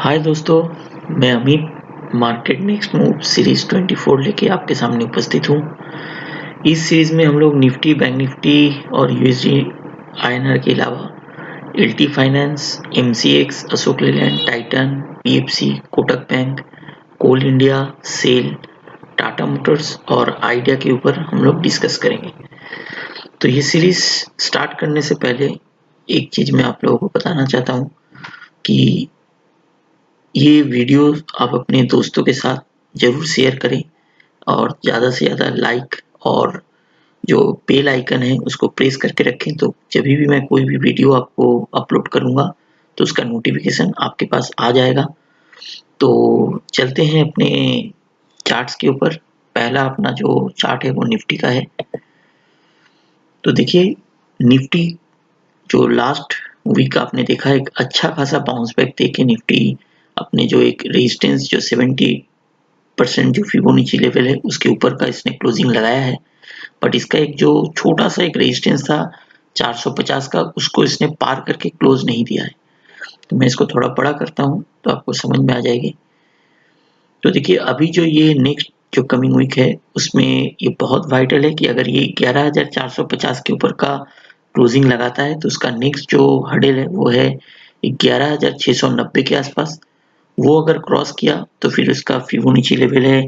हाय दोस्तों, मैं Amit market next move series 24 लेके आपके सामने उपस्थित हूँ। इस सीरीज में हम लोग निफ्टी, बैंक निफ्टी और यूएसडी आईएनआर के अलावा LT finance, MCX, Ashok Leyland, Titan, PFC, Kotak bank, coal India, SAIL, Tata motors और आइडिया के ऊपर हम लोग डिस्कस करेंगे। तो ये सीरीज स्टार्ट करने से पहले एक चीज मैं आप लोगों को बताना चाहता हूँ कि ये वीडियो आप अपने दोस्तों के साथ ज़रूर शेयर करें और ज़्यादा से ज़्यादा लाइक और जो बेल आइकन है उसको प्रेस करके रखें, तो जब भी मैं कोई भी वीडियो आपको अपलोड करूँगा तो उसका नोटिफिकेशन आपके पास आ जाएगा। तो चलते हैं अपने चार्ट्स के ऊपर। पहला अपना जो चार्ट है वो निफ्टी का है। तो देखिए, निफ्टी जो लास्ट वीक आपने देखा एक अच्छा खासा बाउंस बैक देके निफ्टी अपने जो एक रेजिस्टेंस जो 70% जो फिबोनाची लेवल है उसके ऊपर का इसने क्लोजिंग लगाया है। बट इसका एक जो छोटा सा एक रेजिस्टेंस था 450 का, उसको इसने पार करके क्लोज नहीं दिया है। तो मैं इसको थोड़ा बड़ा करता हूँ तो आपको समझ में आ जाएगी। तो देखिए, अभी जो ये नेक्स्ट जो कमिंग वीक है उसमें ये बहुत वाइटल है कि अगर ये 11,450 के ऊपर का क्लोजिंग लगाता है तो उसका नेक्स्ट जो हर्डल है वो है 11,690 के आसपास। वो अगर क्रॉस किया तो फिर उसका फिबोनाची लेवल है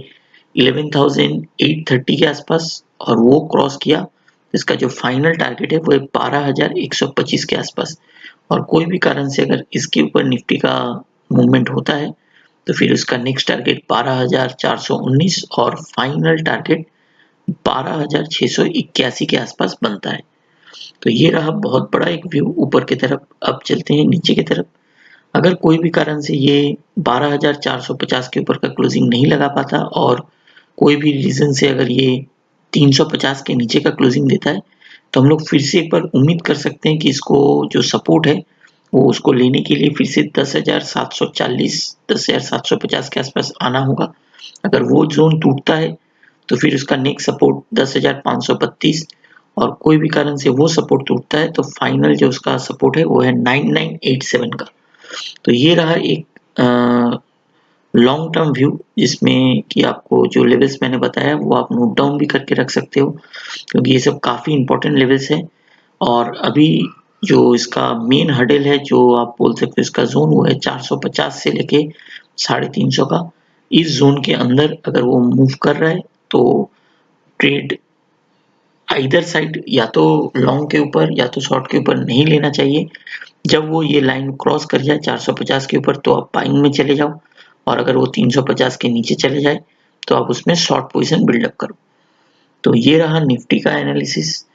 11,830 के आसपास, और वो क्रॉस किया तो इसका जो फाइनल टारगेट है वो है 12,125 के आसपास। और कोई भी कारण से अगर इसके ऊपर निफ्टी का मूवमेंट होता है तो फिर उसका नेक्स्ट टारगेट 12,419 और फाइनल टारगेट 12,681 के आसपास बनता है। तो ये रहा बहुत बड़ा एक व्यू ऊपर की तरफ। अब चलते हैं नीचे की तरफ। अगर कोई भी कारण से ये 12,450 के ऊपर का क्लोजिंग नहीं लगा पाता और कोई भी रीजन से अगर ये 350 के नीचे का क्लोजिंग देता है तो हम लोग फिर से एक बार उम्मीद कर सकते हैं कि इसको जो सपोर्ट है वो उसको लेने के लिए फिर से 10,740, 10,750 के आसपास आना होगा। अगर वो जोन टूटता है तो फिर उसका नेक्स्ट सपोर्ट 10,532, और कोई भी कारण से वो सपोर्ट टूटता है तो फाइनल जो उसका सपोर्ट है वो है 9987 का। तो ये रहा एक लॉन्ग टर्म व्यू जिसमें कि आपको जो लेवल्स मैंने बताया वो आप नोट डाउन भी करके रख सकते हो, क्योंकि ये सब काफ़ी इंपॉर्टेंट लेवल्स है। और अभी जो इसका मेन हर्डल है जो आप बोल सकते हो इसका जोन वो है 450 से लेके 350 का। इस जोन के अंदर अगर वो मूव कर रहा है तो ट्रेड आइदर साइड या तो लॉन्ग के ऊपर या तो शॉर्ट के ऊपर नहीं लेना चाहिए। जब वो ये लाइन क्रॉस कर जाए 450 के ऊपर तो आप बाइंग में चले जाओ, और अगर वो 350 के नीचे चले जाए तो आप उसमें शॉर्ट पोजीशन बिल्डअप करो। तो ये रहा निफ्टी का एनालिसिस।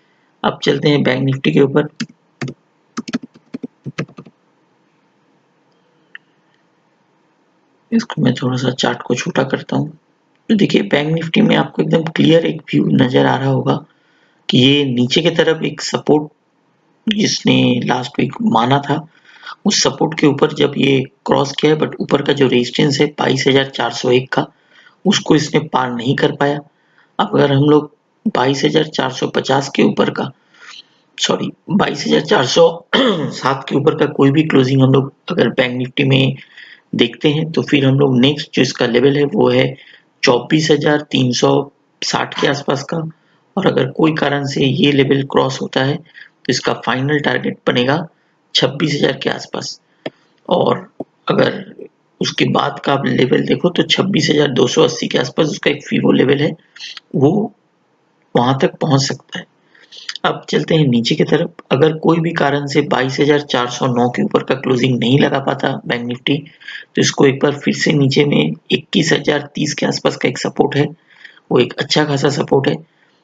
अब चलते हैं बैंक निफ्टी के ऊपर। इसको मैं थोड़ा सा चार्ट को छोटा करता हूँ। तो देखिए, बैंक निफ्टी में आपको एकदम क्लियर एक व्यू नजर आ रहा होगा कि ये नीचे की तरफ एक सपोर्ट जिसने लास्ट वीक माना था उस सपोर्ट के ऊपर जब ये क्रॉस किया है, बट ऊपर का जो रेजिस्टेंस है 22,401 का उसको इसने पार नहीं कर पाया। अब अगर हम लोग 22,450 के ऊपर का, सॉरी 22,407 के ऊपर का कोई भी क्लोजिंग हम लोग अगर बैंक निफ्टी में देखते हैं तो फिर हम लोग नेक्स्ट जो इसका लेवल है वो है 24,360 के आसपास का। और अगर कोई कारण से ये लेवल क्रॉस होता है तो इसका फाइनल टारगेट बनेगा 26,000 के आसपास। और अगर उसके बाद का आप लेवल देखो तो 26,280 के आसपास उसका एक फीबो लेवल है, वो वहां तक पहुंच सकता है। अब चलते हैं नीचे की तरफ। अगर कोई भी कारण से 22,409 के ऊपर का क्लोजिंग नहीं लगा पाता बैंक निफ्टी तो इसको एक बार फिर से नीचे में 21,030 के आसपास का एक सपोर्ट है, वो एक अच्छा खासा सपोर्ट है।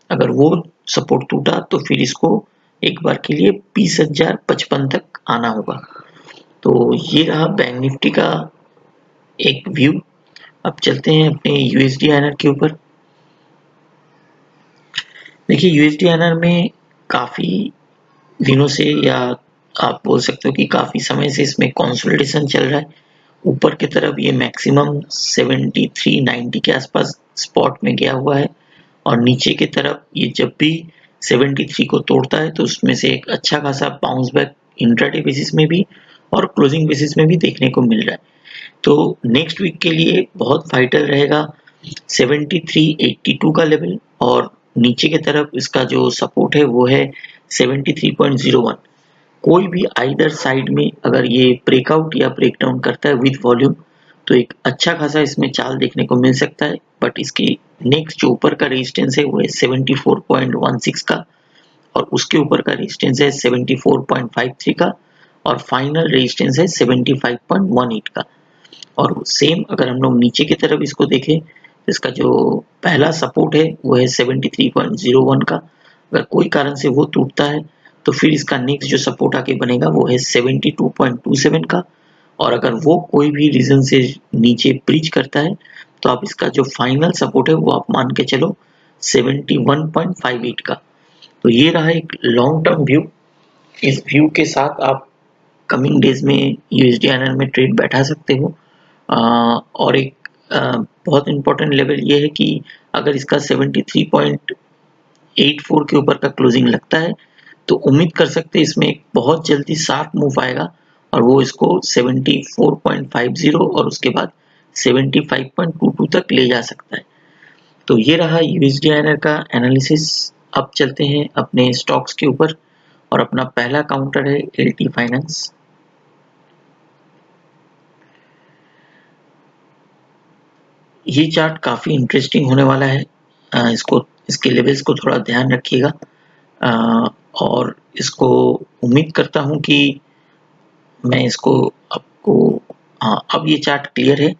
अगर वो सपोर्ट टूटा तो फिर इसको एक बार के लिए 20,055 तक आना होगा। तो ये रहा बैंक निफ्टी का एक व्यू। अब चलते हैं अपने यूएसडी आईएनआर के ऊपर। देखिए, यूएसडी आईएनआर में काफ़ी दिनों से, या आप बोल सकते हो कि काफ़ी समय से इसमें कंसोलिडेशन चल रहा है। ऊपर की तरफ ये मैक्सिमम 7390 के आसपास स्पॉट में गया हुआ है, और नीचे की तरफ ये जब भी 73 को तोड़ता है तो उसमें से एक अच्छा खासा बाउंस बैक इंट्राडे बेसिस में भी और क्लोजिंग बेसिस में भी देखने को मिल रहा है। तो नेक्स्ट वीक के लिए बहुत वाइटल रहेगा 7382 का लेवल, और नीचे की तरफ इसका जो सपोर्ट है वो है 73.01। कोई भी आइदर साइड में अगर ये ब्रेकआउट या ब्रेकडाउन करता है विद वॉल्यूम, तो एक अच्छा खासा इसमें चाल देखने को मिल सकता है। बट इसकी नेक्स्ट जो ऊपर का रेजिस्टेंस है वो है 74.16 का, और उसके ऊपर का रेजिस्टेंस है 74.53 का, और फाइनल रेजिस्टेंस है 75.18 का। और सेम अगर हम लोग नीचे की तरफ इसको देखें, इसका जो पहला सपोर्ट है वो है 73.01 का। अगर कोई कारण से वो टूटता है तो फिर इसका नेक्स्ट जो सपोर्ट आके बनेगा वो है 72.27 का, और अगर वो कोई भी रीजन से नीचे ब्रीच करता है तो आप इसका जो फाइनल सपोर्ट है वो आप मान के चलो 71.58 का। तो ये रहा एक लॉन्ग टर्म व्यू। इस व्यू के साथ आप कमिंग डेज में यूएसडी में ट्रेड बैठा सकते हो। और एक बहुत इंपॉर्टेंट लेवल ये है कि अगर इसका 73.84 के ऊपर का क्लोजिंग लगता है तो उम्मीद कर सकते हैं इसमें एक बहुत जल्दी शार्प मूव आएगा, और वो इसको 74.50 और उसके बाद 75.22 तक ले जा सकता है। तो ये रहा यूएसडी का एनालिसिस। अब चलते हैं अपने स्टॉक्स के ऊपर, और अपना पहला काउंटर है एलटी फाइनेंस। ये चार्ट काफ़ी इंटरेस्टिंग होने वाला है। इसके लेवल्स को थोड़ा ध्यान रखिएगा, और इसको उम्मीद करता हूँ कि मैं इसको आपको, हाँ अब ये चार्ट क्लियर है।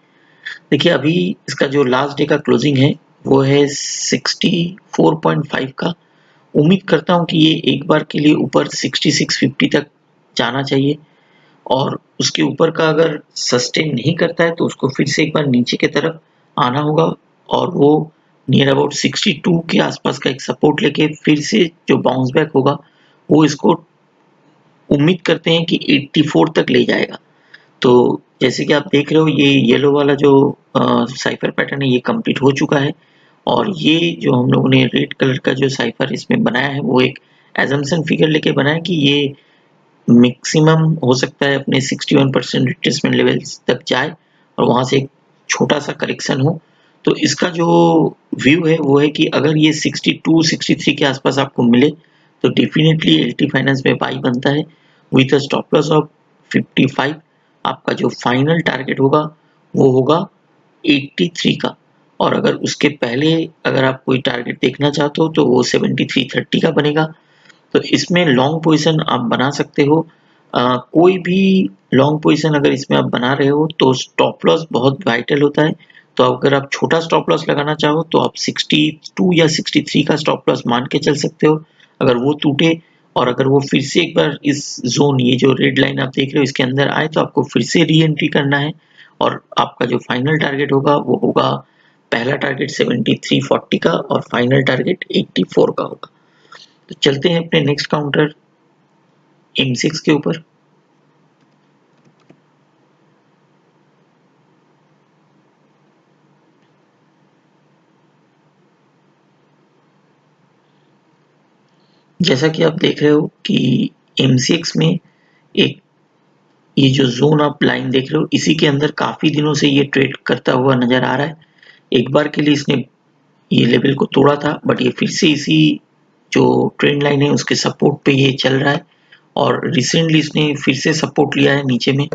देखिए अभी इसका जो लास्ट डे का क्लोजिंग है वो है 64.5 का। उम्मीद करता हूँ कि ये एक बार के लिए ऊपर 6650 तक जाना चाहिए, और उसके ऊपर का अगर सस्टेन नहीं करता है तो उसको फिर से एक बार नीचे की तरफ आना होगा, और वो नियर अबाउट 62 के आसपास का एक सपोर्ट लेके फिर से जो बाउंस बैक होगा वो इसको उम्मीद करते हैं कि 84 तक ले जाएगा। तो जैसे कि आप देख रहे हो ये येलो वाला जो साइफर पैटर्न है ये कंप्लीट हो चुका है, और ये जो हम लोगों ने रेड कलर का जो साइफर इसमें बनाया है वो एक एजम्पशन फिगर लेके बनाया कि ये मैक्सिमम हो सकता है अपने 61% रिट्रेसमेंट लेवल्स तक जाए और वहां से एक छोटा सा करेक्शन हो। तो इसका जो व्यू है वो है कि अगर ये 62 63 के आसपास आपको मिले तो डेफिनेटली एलटी फाइनेंस में बाई बनता है with a stop loss of 55। आपका जो फाइनल टारगेट होगा वो होगा 83 का, और अगर उसके पहले अगर आप कोई टारगेट देखना चाहते हो तो वो 73.30 का बनेगा। तो इसमें लॉन्ग पोजीशन आप बना सकते हो। कोई भी लॉन्ग पोजीशन अगर इसमें आप बना रहे हो तो स्टॉप लॉस बहुत वाइटल होता है। तो अगर आप छोटा स्टॉप लॉस लगाना चाहो तो आप 62 या 63 का स्टॉप लॉस मान के चल सकते हो। अगर वो टूटे और अगर वो फिर से एक बार इस जोन, ये जो रेड लाइन आप देख रहे हो इसके अंदर आए, तो आपको फिर से री एंट्री करना है, और आपका जो फाइनल टारगेट होगा वो होगा, पहला टारगेट 7340 का और फाइनल टारगेट 84 का होगा। तो चलते हैं अपने नेक्स्ट काउंटर M6 के ऊपर। जैसा कि आप देख रहे हो कि M6 में एक ये जो जोन आप लाइन देख रहे हो इसी के अंदर काफी दिनों से ये ट्रेड करता हुआ नजर आ रहा है। एक बार के लिए इसने ये लेवल को तोड़ा था, बट ये फिर से इसी जो ट्रेंड लाइन है उसके सपोर्ट पे ये चल रहा है, और रिसेंटली इसने फिर से सपोर्ट लिया है नीचे में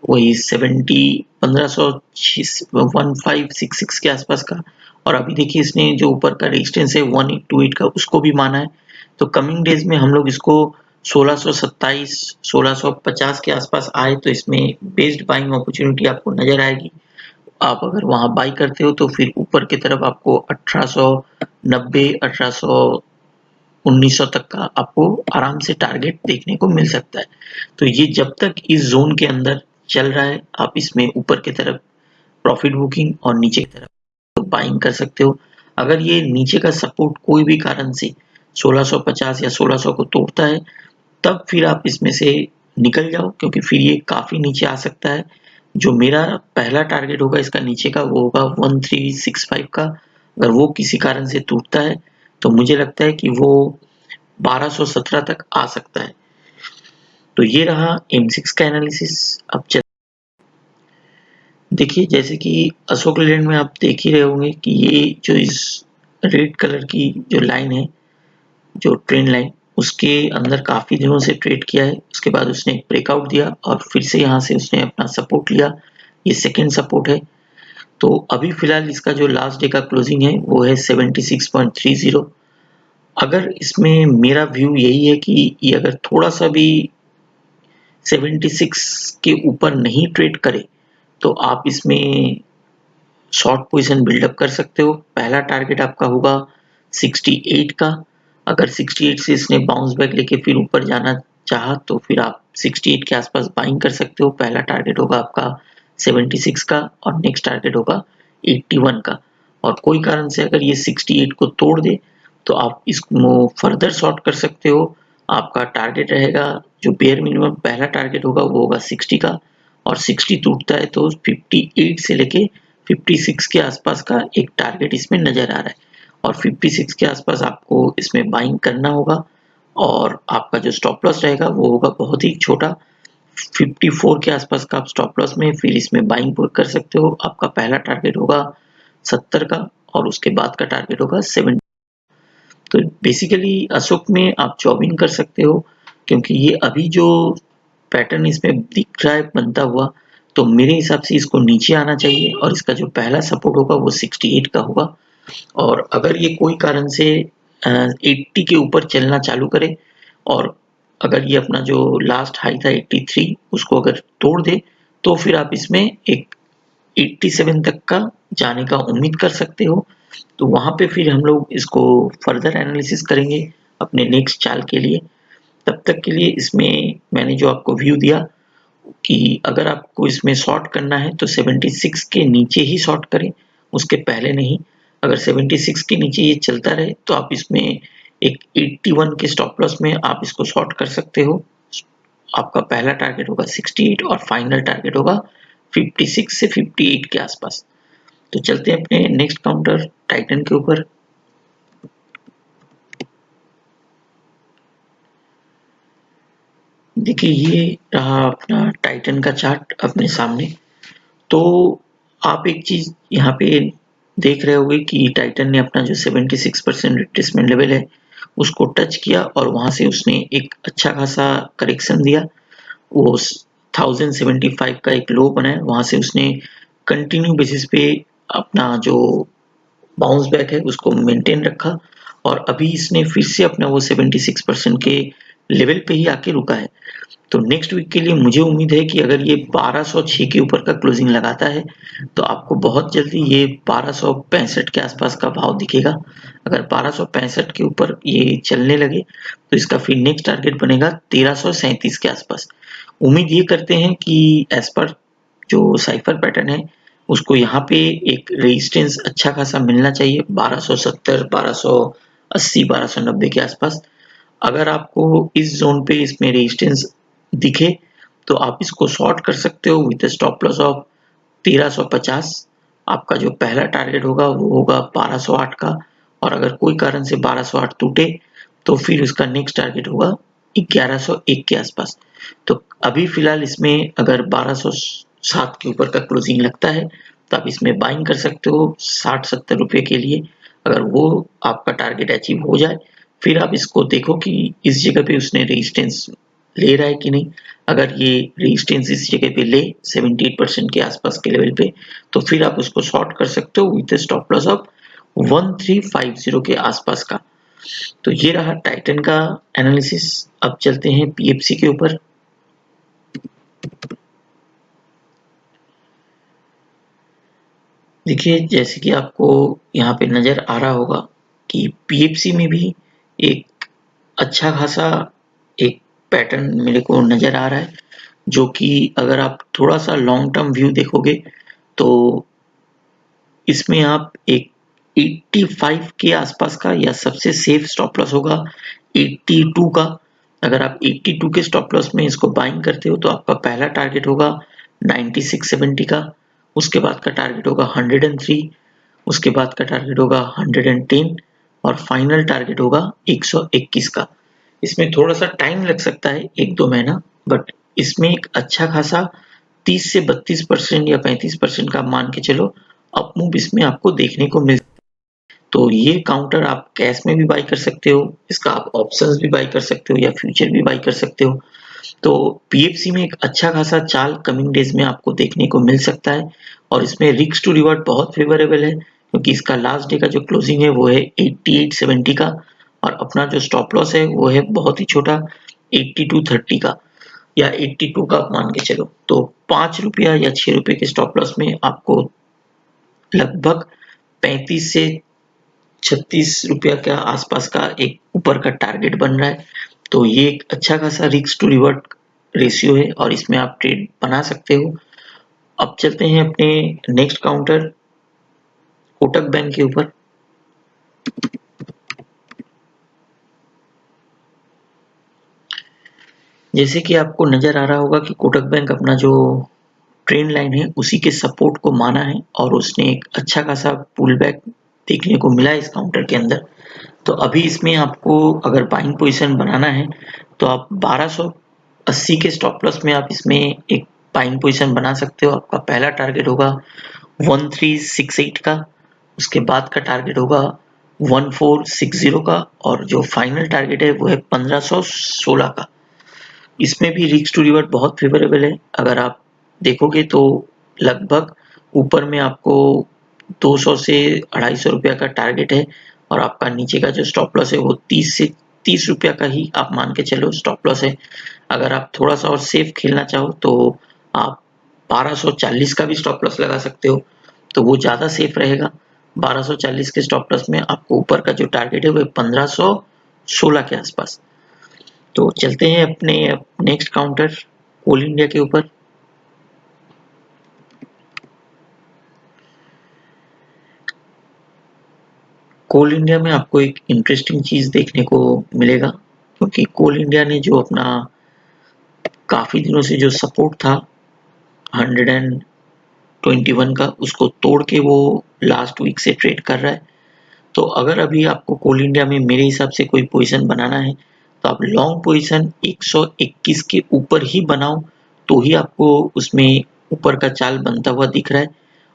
वही 1566 के आसपास का। और अभी देखिए इसने जो ऊपर का रेजिस्टेंस है 1828 का उसको भी माना है। तो कमिंग डेज में हम लोग इसको 1627 1650 के आसपास आए तो इसमें बेस्ड बाइंग अपॉर्चुनिटी आपको नजर आएगी। आप अगर वहां बाई करते हो तो फिर ऊपर की तरफ आपको 1890 1800 1900 तक का आपको आराम से टारगेट देखने को मिल सकता है। तो ये जब तक इस जोन के अंदर चल रहा है आप इसमें ऊपर की तरफ प्रॉफिट बुकिंग और नीचे की तरफ बाइंग कर सकते हो। अगर ये नीचे का सपोर्ट कोई भी कारण से 1650 या 1600 को तोड़ता है तब फिर आप इसमें से निकल जाओ, क्योंकि फिर ये काफी नीचे आ सकता है। जो मेरा पहला टारगेट होगा इसका नीचे का वो होगा 1365 का। अगर वो किसी कारण से टूटता है तो मुझे लगता है कि वो 1217 तक आ सकता है। तो ये रहा M6 का एनालिसिस। अब देखिए, जैसे कि अशोक लेलैंड में आप देख ही रहे होंगे कि ये जो इस रेड कलर की जो लाइन है, जो ट्रेंड लाइन, उसके अंदर काफी दिनों से ट्रेड किया है। उसके बाद उसने एक ब्रेकआउट दिया और फिर से यहाँ से उसने अपना सपोर्ट लिया। ये सेकेंड सपोर्ट है। तो अभी फिलहाल इसका जो लास्ट डे का क्लोजिंग है वो है 76.30। अगर इसमें मेरा व्यू यही है कि ये अगर थोड़ा सा भी 76 के ऊपर नहीं ट्रेड करे तो आप इसमें शॉर्ट पोजीशन बिल्डअप कर सकते हो। पहला टारगेट आपका होगा 68 का। अगर 68 से इसने बाउंस बैक लेके फिर ऊपर जाना चाहा तो फिर आप 68 के आसपास बाइंग कर सकते हो। पहला टारगेट होगा आपका 76 का और नेक्स्ट टारगेट होगा 81 का। और कोई कारण से अगर ये 68 को तोड़ दे तो आप इसको फर्दर शॉर्ट कर सकते हो। आपका टारगेट रहेगा, जो बेयर मिनिमम पहला टारगेट होगा वो होगा 60 का, और 60 टूटता है तो 58 से लेके 56 के आसपास का एक टारगेट इसमें नजर आ रहा है। और 56 के आसपास आपको इसमें बाइंग करना होगा और आपका जो स्टॉप लॉस रहेगा वो होगा बहुत ही छोटा। 54 के आसपास का आप स्टॉप लॉस में फिर इसमें बाइंग कर सकते हो। आपका पहला टारगेट होगा 70 का और उसके बाद का टारगेट होगा 70। तो बेसिकली अशोक में आप जॉबिंग कर सकते हो, क्योंकि ये अभी जो पैटर्न इसमें दिख रहा है बनता हुआ, तो मेरे हिसाब से इसको नीचे आना चाहिए और इसका जो पहला सपोर्ट होगा वो 68 का होगा। और अगर ये कोई कारण से 80 के ऊपर चलना चालू करे और अगर ये अपना जो लास्ट हाई था 83 उसको अगर तोड़ दे तो फिर आप इसमें एक 87 तक का जाने का उम्मीद कर सकते हो। तो वहां पे फिर हम लोग इसको फर्दर एनालिसिस करेंगे अपने नेक्स्ट चाल के लिए। तब तक के लिए इसमें मैंने जो आपको व्यू दिया कि अगर आपको इसमें शॉर्ट करना है तो 76 के नीचे ही शॉर्ट करें, उसके पहले नहीं। अगर 76 के नीचे ये चलता रहे तो आप इसमें एक 81 के स्टॉप लॉस में आप इसको शॉर्ट कर सकते हो। आपका पहला टारगेट होगा 68 और फाइनल टारगेट होगा 56 से 58 के आसपास। तो चलते हैं अपने नेक्स्ट काउंटर टाइटन के ऊपर। देखिए, ये रहा अपना टाइटन का चार्ट अपने सामने। तो आप एक चीज यहाँ पे देख रहे होंगे कि टाइटन ने अपना जो 76% रिट्रेसमेंट लेवल है उसको टच किया और वहां से उसने एक अच्छा खासा करेक्शन दिया। वो 1075 का एक लो बनाया, वहां से उसने कंटिन्यू बेसिस पे अपना जो बाउंस बैक है उसको मेंटेन रखा और अभी इसने फिर से अपना वो 76% के लेवल पे ही आके रुका है। तो नेक्स्ट वीक के लिए मुझे उम्मीद है कि अगर ये 1206 के ऊपर का क्लोजिंग लगाता है तो आपको बहुत जल्दी ये 1265 के आसपास का भाव दिखेगा। अगर 1265 के ऊपर ये चलने लगे तो इसका फिर नेक्स्ट टारगेट बनेगा 1337 के आसपास। उम्मीद ये करते हैं कि एज पर जो साइफर पैटर्न है उसको यहाँ पे एक रेजिस्टेंस अच्छा खासा मिलना चाहिए 1270, 1280, 1290 के आसपास। अगर आपको इस जोन पे इसमें रेजिस्टेंस दिखे तो आप इसको शॉर्ट कर सकते हो विद स्टॉप लॉस ऑफ 1350। आपका जो पहला टारगेट होगा वो होगा 1208 का और अगर कोई कारण से 1208 टूटे तो फिर उसका नेक्स्ट टारगेट होगा 1101 के आसपास। तो अभी फिलहाल इसमें अगर 1207 के ऊपर का क्लोजिंग लगता है तो आप इसमें बाइंग कर सकते हो 60-70 रुपए के लिए। अगर वो आपका टारगेट अचीव हो जाए फिर आप इसको देखो कि इस जगह पे उसने रेजिस्टेंस ले रहा है कि नहीं। अगर ये रेजिस्टेंस इस जगह पे ले 78% के आसपास के लेवल पे तो फिर आप उसको शॉर्ट कर सकते हो विद स्टॉप लॉस ऑफ 1350 के आसपास का। तो ये रहा टाइटन का एनालिसिस। अब चलते हैं पीएफसी के ऊपर। देखिए, जैसे कि आपको यहाँ पे नजर आ रहा होगा कि पीएफसी में भी एक अच्छा खासा एक पैटर्न मेरे को नजर आ रहा है, जो कि अगर आप थोड़ा सा लॉन्ग टर्म व्यू देखोगे तो इसमें आप एक 85 के आसपास का या सबसे सेफ स्टॉप लॉस होगा 82 का। अगर आप 82 के स्टॉप लॉस में इसको बाइंग करते हो तो आपका पहला टारगेट होगा 9670 का, उसके बाद का टारगेट होगा 103, उसके बाद का टारगेट होगा 110 और फाइनल टारगेट होगा 121 का। इसमें थोड़ा सा टाइम लग सकता है, 1-2 महीना, बट इसमें एक अच्छा खासा 30 से 32% या 35% का मान के चलो अप मूव इसमें आपको देखने को मिल। तो ये काउंटर आप कैश में भी बाई कर सकते हो, इसका आप ऑप्शंस भी बाई कर सकते हो या फ्यूचर भी बाई कर सकते हो। तो पीएफसी में एक अच्छा खासा चाल कमिंग डेज में आपको देखने को मिल सकता है और इसमें रिस्क टू रिवॉर्ड बहुत फेवरेबल है क्योंकि इसका लास्ट डे का जो क्लोजिंग है वो है 88.70 का और अपना जो स्टॉप लॉस है वो है बहुत ही छोटा 82.30 का या 82 का आप मान के चलो। तो 5 रुपया या 6 रुपए के स्टॉप लॉस में आपको लगभग 35 से 36 रुपया के आसपास का एक ऊपर का टारगेट बन रहा है। तो ये एक अच्छा खासा रिस्क टू रिवॉर्ड रेशियो है और इसमें आप ट्रेड बना सकते हो। अब चलते हैं अपने नेक्स्ट काउंटर कोटक बैंक के ऊपर। जैसे कि आपको नजर आ रहा होगा कि कोटक बैंक अपना जो ट्रेंड लाइन है उसी के सपोर्ट को माना है और उसने एक अच्छा खासा पुल बैक देखने को मिला है इस काउंटर के अंदर। तो अभी इसमें आपको अगर बाइंग पोजीशन बनाना है तो आप 1280 के स्टॉप लॉस में आप इसमें एक बाइंग पोजीशन बना सकते हो। आपका पहला टारगेट होगा 1368 का, उसके बाद का टारगेट होगा 1460 का और जो फाइनल टारगेट है वो है 1516 का। इसमें भी रिस्क टू रिवॉर्ड बहुत फेवरेबल है। अगर आप देखोगे तो लगभग ऊपर में आपको 200 से 250 रुपया का टारगेट है और आपका नीचे का जो स्टॉप लॉस है वो 30 से 30 रुपया का ही आप मान के चलो स्टॉप लॉस है। अगर आप थोड़ा सा और सेफ खेलना चाहो तो आप 1240 का भी स्टॉप लॉस लगा सकते हो, तो वो ज़्यादा सेफ रहेगा। 1240 के स्टॉप लॉस में आपको ऊपर का जो टारगेट है वो 1516 के आसपास। तो चलते हैं अपने नेक्स्ट काउंटर कोल इंडिया के ऊपर। कोल इंडिया में आपको एक इंटरेस्टिंग चीज देखने को मिलेगा क्योंकि कोल इंडिया ने जो अपना काफी दिनों से जो सपोर्ट था 121 का उसको तोड़ के वो लास्ट वीक से ट्रेड कर रहा है। तो अगर अभी आपको कोल इंडिया में मेरे हिसाब से कोई पोजीशन बनाना है तो आप लॉन्ग पोजीशन 121 के ऊपर ही बनाओ, तो ही आपको उसमें ऊपर का चाल बनता हुआ दिख रहा है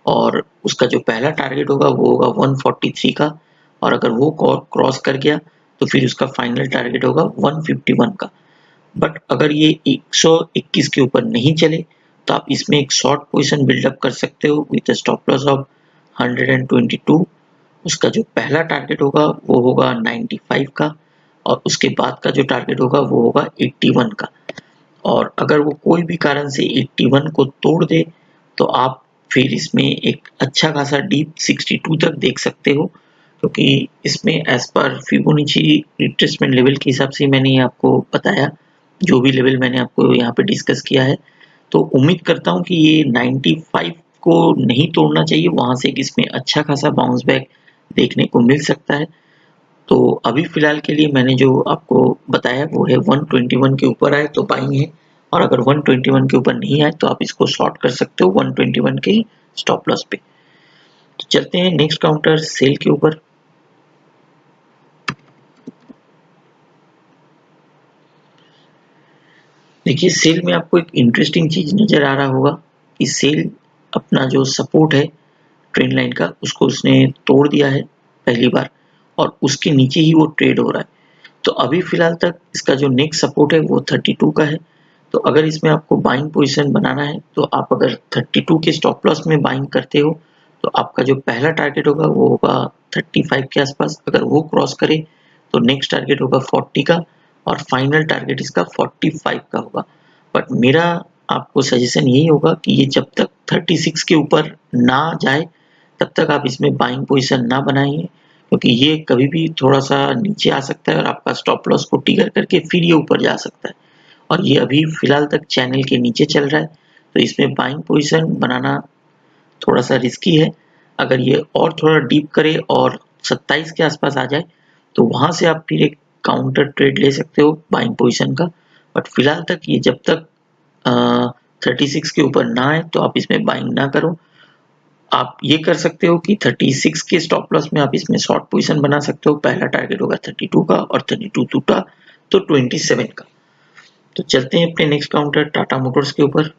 और उसका जो पहला टारगेट होगा वो होगा 143 का और अगर वो क्रॉस कर गया तो फिर उसका फाइनल टारगेट होगा 151 का। बट अगर ये 121 के ऊपर नहीं चले तो आप इसमें एक शॉर्ट पोजीशन बिल्डअप कर सकते हो विद स्टॉप लॉस ऑफ 122। उसका जो पहला टारगेट होगा वो होगा 95 का और उसके बाद का जो टारगेट होगा वो होगा 81 का। और अगर वो कोई भी कारण से 81 को तोड़ दे तो आप फिर इसमें एक अच्छा खासा डीप 62 तक देख सकते हो क्योंकि इसमें as per Fibonacci retracement level के हिसाब से मैंने ये आपको बताया, जो भी लेवल मैंने आपको यहाँ पे डिस्कस किया है। तो उम्मीद करता हूँ कि ये 95 को नहीं तोड़ना चाहिए, वहां से इसमें अच्छा खासा बाउंस बैक देखने को मिल सकता है। तो अभी फिलहाल के लिए मैंने जो आपको बताया वो है 121 के ऊपर आए तो बाइंग है और अगर 121 के ऊपर नहीं आए तो आप इसको शॉर्ट कर सकते हो 121 के स्टॉप लॉस पे। तो चलते हैं नेक्स्ट काउंटर सेल के ऊपर। देखिए सेल में आपको एक इंटरेस्टिंग चीज नजर आ रहा होगा कि सेल अपना जो सपोर्ट है ट्रेंड लाइन का उसको उसने तोड़ दिया है पहली बार और उसके नीचे ही वो ट्रेड हो रहा है। तो अभी फिलहाल तक इसका जो नेक्स्ट सपोर्ट है वो 32 का है। तो अगर इसमें आपको बाइंग पोजीशन बनाना है तो आप अगर 32 के स्टॉप लॉस में बाइंग करते हो तो आपका जो पहला टारगेट होगा वो होगा 35 के आसपास। अगर वो क्रॉस करे तो नेक्स्ट टारगेट होगा 40 का और फाइनल टारगेट इसका 45 का होगा। बट मेरा आपको सजेशन यही होगा कि ये जब तक 36 के ऊपर ना जाए तब तक आप इसमें बाइंग पोजीशन ना बनाइए क्योंकि ये कभी भी थोड़ा सा नीचे आ सकता है और आपका स्टॉप लॉस को ट्रिगर करके फिर ये ऊपर जा सकता है और ये अभी फिलहाल तक चैनल के नीचे चल रहा है। तो इसमें बाइंग पोजीशन बनाना थोड़ा सा रिस्की है। अगर ये और थोड़ा डीप करे और 27 के आसपास आ जाए तो वहां से आप फिर एक काउंटर ट्रेड ले सकते हो बाइंग पोजीशन का। बट फिलहाल तक ये जब तक 36 के ऊपर ना आए तो आप इसमें बाइंग ना करो। आप ये कर सकते हो कि 36 के स्टॉप लॉस में आप इसमें शॉर्ट पोजीशन बना सकते हो। पहला टारगेट होगा 32 का और 32 टूटा तो 27 का। तो चलते हैं अपने नेक्स्ट काउंटर टाटा मोटर्स के ऊपर।